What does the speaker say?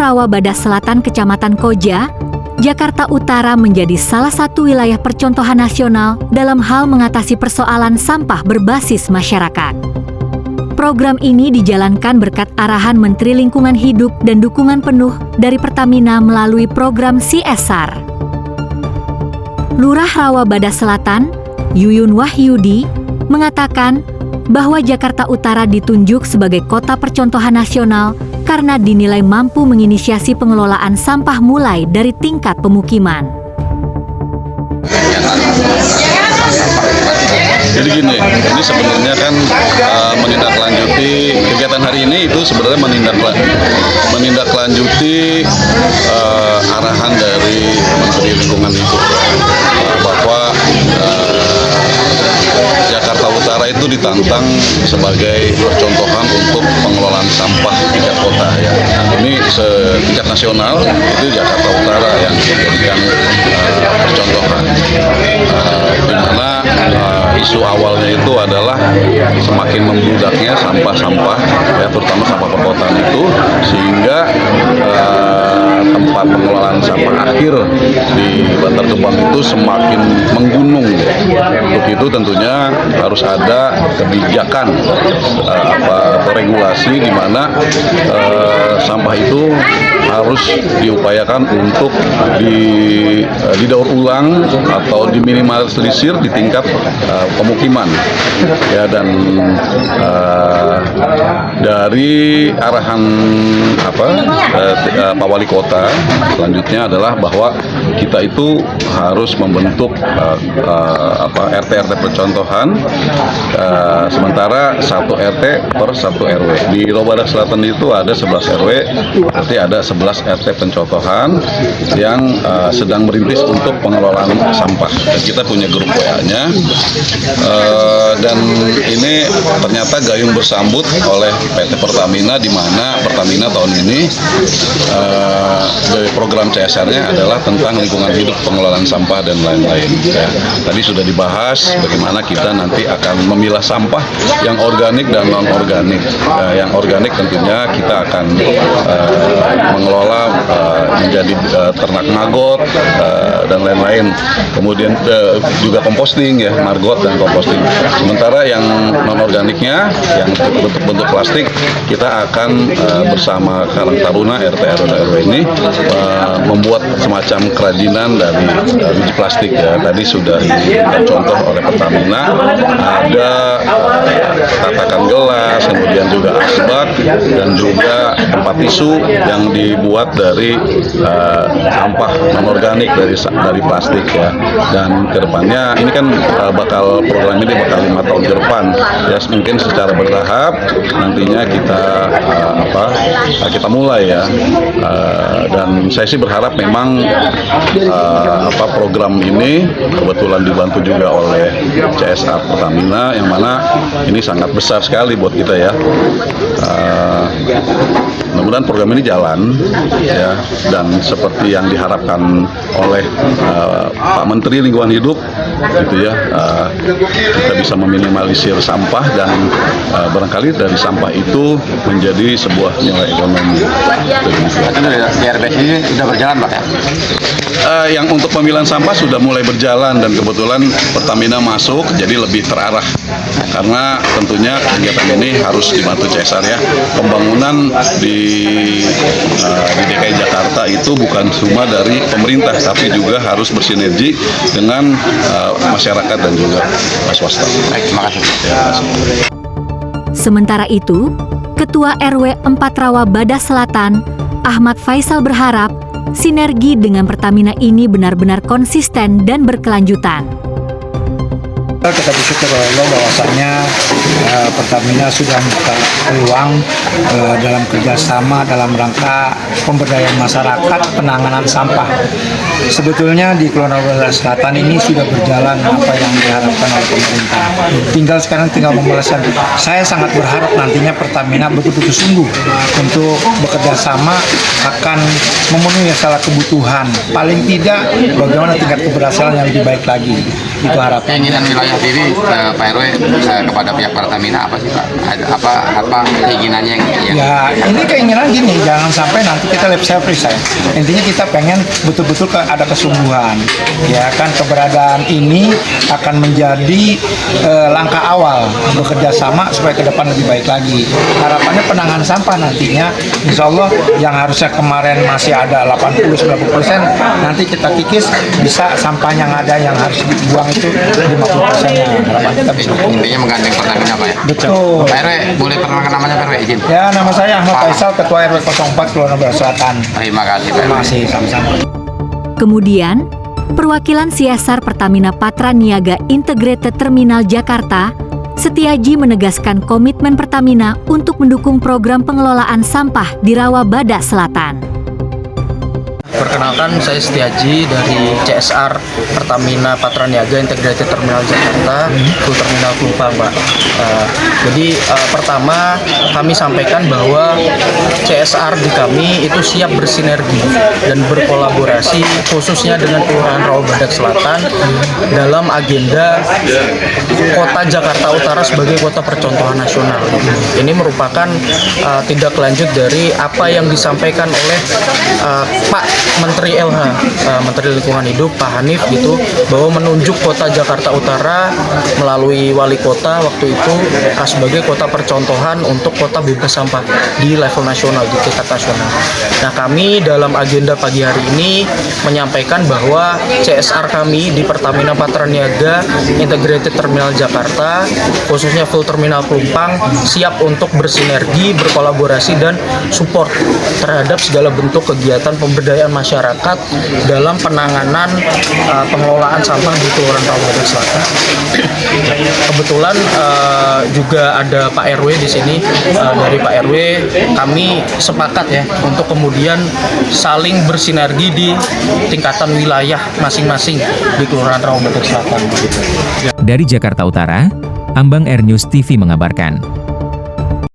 Rawa Badas Selatan, Kecamatan Koja, Jakarta Utara menjadi salah satu wilayah percontohan nasional dalam hal mengatasi persoalan sampah berbasis masyarakat. Program ini dijalankan berkat arahan Menteri Lingkungan Hidup dan dukungan penuh dari Pertamina melalui program CSR. Lurah Rawa Badas Selatan, Yuyun Wahyudi, mengatakan bahwa Jakarta Utara ditunjuk sebagai kota percontohan nasional karena dinilai mampu menginisiasi pengelolaan sampah mulai dari tingkat pemukiman. Jadi gini, ini sebenarnya kan menindaklanjuti kegiatan hari ini itu sebenarnya menindaklanjuti arahan dari Menteri Lingkungan Hidup bahwa Jakarta Utara itu ditantang sebagai percontohan untuk pengelolaan sampah tingkat kota ya. Ini setingkat nasional itu Jakarta Utara yang dijadikan percontohan. Di mana isu awalnya itu adalah semakin membludaknya sampah-sampah ya, terutama sampah perkotaan itu, sehingga tempat pengelolaan sampah akhir di Bantar Gebang itu semakin menggunung. Untuk itu tentunya harus ada kebijakan atau regulasi di mana sampah itu harus diupayakan untuk didaur ulang atau diminimalisir di tingkat pemukiman ya. Dan dari arahan Pak Wali Kota selanjutnya adalah bahwa kita itu harus membentuk RT-RT percontohan, sementara 1 RT per 1 RW. Di Rawa Badas Selatan itu ada 11 RW, berarti ada 11 RT pencontohan yang sedang merintis untuk pengelolaan sampah. Dan kita punya grup WA-nya, dan ini ternyata gayung bersambut oleh PT Pertamina, di mana Pertamina tahun ini dari program CSR-nya adalah tentang lingkungan hidup, pengelolaan sampah dan lain-lain ya. Tadi sudah dibahas bagaimana kita nanti akan memilah sampah yang organik dan non organik. Yang organik tentunya kita akan mengelola menjadi ternak maggot dan lain-lain. Kemudian juga komposting ya, margot dan komposting. Sementara yang non organiknya yang bentuk plastik, kita akan bersama Karang Taruna RT RW ini membuat semacam kerajinan dari biji plastik ya. Tadi sudah diberikan contoh oleh Pertamina, ada tatakan gelas, kemudian juga asbak dan juga tempat tisu yang dibuat dari sampah non organik dari plastik ya. Dan kedepannya ini kan program ini bakal 5 tahun ke depan ya, mungkin secara bertahap nantinya kita mulai ya. Dan saya sih berharap memang program ini kebetulan dibantu juga oleh CSR Pertamina, yang mana ini sangat besar sekali buat kita ya. Mudah-mudahan program ini jalan ya, dan seperti yang diharapkan oleh Pak Menteri Lingkungan Hidup gitu ya, kita bisa meminimalisir sampah dan barangkali dari sampah itu menjadi sebuah nilai ekonomi. DRBS ini sudah berjalan Pak ya? Yang untuk pemilahan sampah sudah mulai berjalan, dan kebetulan Pertamina masuk jadi lebih terarah, karena tentunya kegiatan ini harus dibantu CSR ya. Pembangunan di DKI Jakarta itu bukan cuma dari pemerintah, tapi juga harus bersinergi dengan masyarakat dan juga swasta. Baik, terima kasih. Ya, terima kasih. Sementara itu, Ketua RW 4 Rawa Badas Selatan, Ahmad Faisal, berharap sinergi dengan Pertamina ini benar-benar konsisten dan berkelanjutan. Kita bersyukur Allah bahwasannya Pertamina sudah membuka peluang dalam kerjasama dalam rangka pemberdayaan masyarakat penanganan sampah. Sebetulnya di Kelurahan Badas Selatan ini sudah berjalan apa yang diharapkan oleh pemerintah. Sekarang tinggal pembahasan. Saya sangat berharap nantinya Pertamina betul-betul sungguh untuk bekerja sama akan memenuhi salah kebutuhan. Paling tidak bagaimana tingkat keberhasilan yang lebih baik lagi. Itu harapan. Keinginan wilayah diri Pak RW kepada pihak Pertamina apa sih Pak? Apa keinginannya yang Ya, ini keinginan gini, jangan sampai nanti kita lip service ya. Intinya kita pengen betul-betul ada kesungguhan. Ya kan, keberadaan ini akan menjadi langkah awal bekerja sama supaya ke depan lebih baik lagi. Harapannya penanganan sampah nantinya, insya Allah yang harusnya kemarin masih ada 80-90%, nanti kita kikis bisa sampah yang ada yang harus dibuang itu 50%-nya. Harapan kita bisa. intinya menggandeng Pertamina Pak ya? Betul. Pak RW boleh perkenalkan namanya Pak RW izin? Ya, nama saya Ahmad Faisal, Ketua RW 04 Kelurahan Barat Selatan. Terima kasih Pak RW. Terima kasih, sama-sama. Kemudian, perwakilan CSR Pertamina Patra Niaga Integrated Terminal Jakarta, Setiaji menegaskan komitmen Pertamina untuk mendukung program pengelolaan sampah di Rawa Badak Selatan. Perkenalkan, saya Setiaji dari CSR Pertamina Patra Niaga Integrated Terminal Jakarta, full terminal Pelumpang, Pak. Jadi pertama kami sampaikan bahwa CSR di kami itu siap bersinergi dan berkolaborasi khususnya dengan Kelurahan Rawa Badak Selatan dalam agenda Kota Jakarta Utara sebagai kota percontohan nasional. Ini merupakan tindak lanjut dari apa yang disampaikan oleh Pak Menteri LH, Menteri Lingkungan Hidup Pak Hanif gitu, bahwa menunjuk kota Jakarta Utara melalui wali kota waktu itu sebagai kota percontohan untuk kota bebas sampah di level nasional, di tingkat nasional. Nah, kami dalam agenda pagi hari ini menyampaikan bahwa CSR kami di Pertamina Patra Niaga Integrated Terminal Jakarta, khususnya full terminal Pelumpang, siap untuk bersinergi, berkolaborasi dan support terhadap segala bentuk kegiatan pemberdayaan masyarakat dalam penanganan pengelolaan sampah di Kelurahan Rawa Badak Selatan. Kebetulan juga ada Pak RW di sini. Dari Pak RW kami sepakat ya untuk kemudian saling bersinergi di tingkatan wilayah masing-masing di Kelurahan Rawa Badak Selatan. Dari Jakarta Utara, Ambang Air News TV mengabarkan.